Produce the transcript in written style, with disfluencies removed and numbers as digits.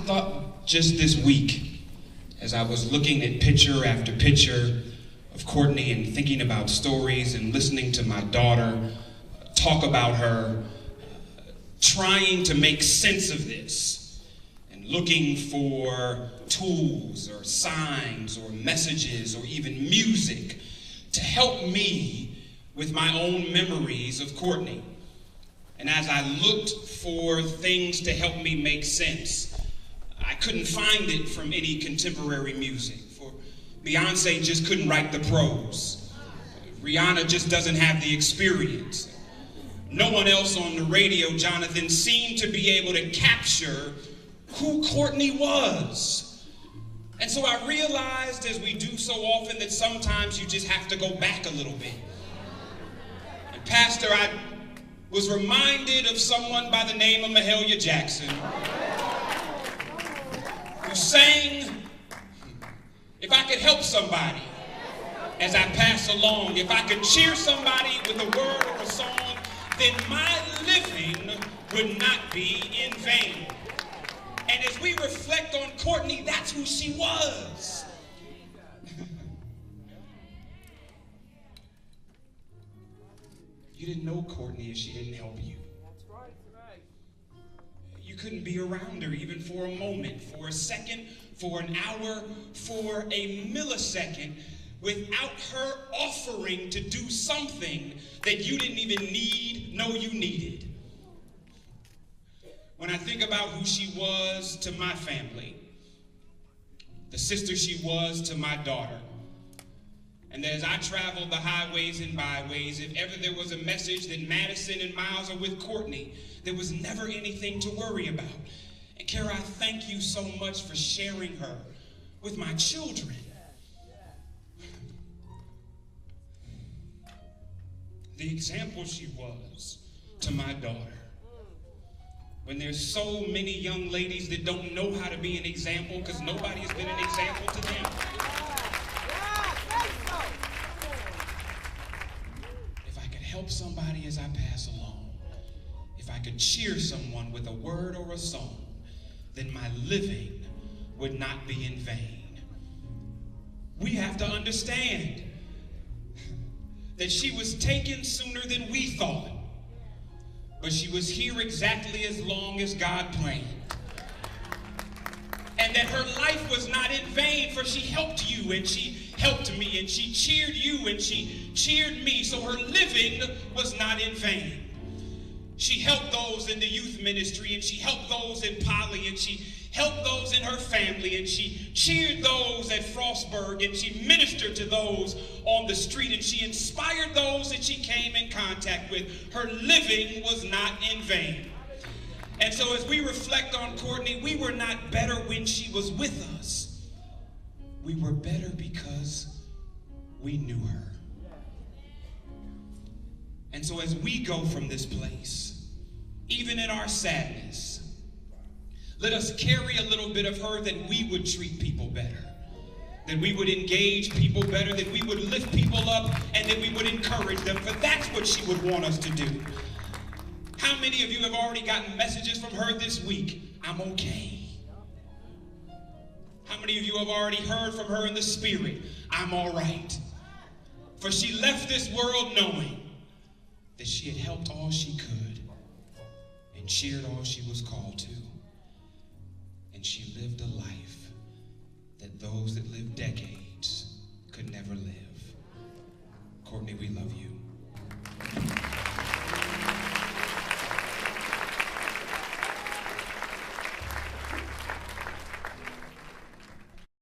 thought just this week, as I was looking at picture after picture of Courtney and thinking about stories and listening to my daughter talk about her, trying to make sense of this and looking for tools or signs or messages or even music to help me with my own memories of Courtney. And as I looked for things to help me make sense, I couldn't find it from any contemporary music. For Beyonce just couldn't write the prose. Rihanna just doesn't have the experience. No one else on the radio, Jonathan, seemed to be able to capture who Courtney was. And so I realized, as we do so often, that sometimes you just have to go back a little bit. And Pastor, I was reminded of someone by the name of Mahalia Jackson, who sang, "If I could help somebody as I pass along, if I could cheer somebody with a word or a song, then my living would not be in vain." And as we reflect on Courtney, that's who she was. You didn't know Courtney if she didn't help you. You couldn't be around her even for a moment, for a second, for an hour, for a millisecond, without her offering to do something that you didn't even know you needed. When I think about who she was to my family, the sister she was to my daughter, and as I traveled the highways and byways, if ever there was a message that Madison and Miles are with Courtney, there was never anything to worry about. And Kara, I thank you so much for sharing her with my children. The example she was to my daughter. When there's so many young ladies that don't know how to be an example because nobody has been an example to them. If I could help somebody as I pass along, if I could cheer someone with a word or a song, then my living would not be in vain. We have to understand that she was taken sooner than we thought, but she was here exactly as long as God planned. And that her life was not in vain, for she helped you and she helped me and she cheered you and she cheered me, so her living was not in vain. She helped those in the youth ministry and she helped those in Poly and she helped those in her family and she cheered those at Frostburg and she ministered to those on the street and she inspired those that she came in contact with. Her living was not in vain. And so as we reflect on Courtney, we were not better when she was with us. We were better because we knew her. And so as we go from this place, even in our sadness, let us carry a little bit of her, that we would treat people better, that we would engage people better, that we would lift people up, and that we would encourage them, for that's what she would want us to do. How many of you have already gotten messages from her this week? I'm okay. How many of you have already heard from her in the spirit? I'm all right. For she left this world knowing that she had helped all she could and cheered all she was called to. And she lived a life that those that lived decades could never live. Courtney, we love you.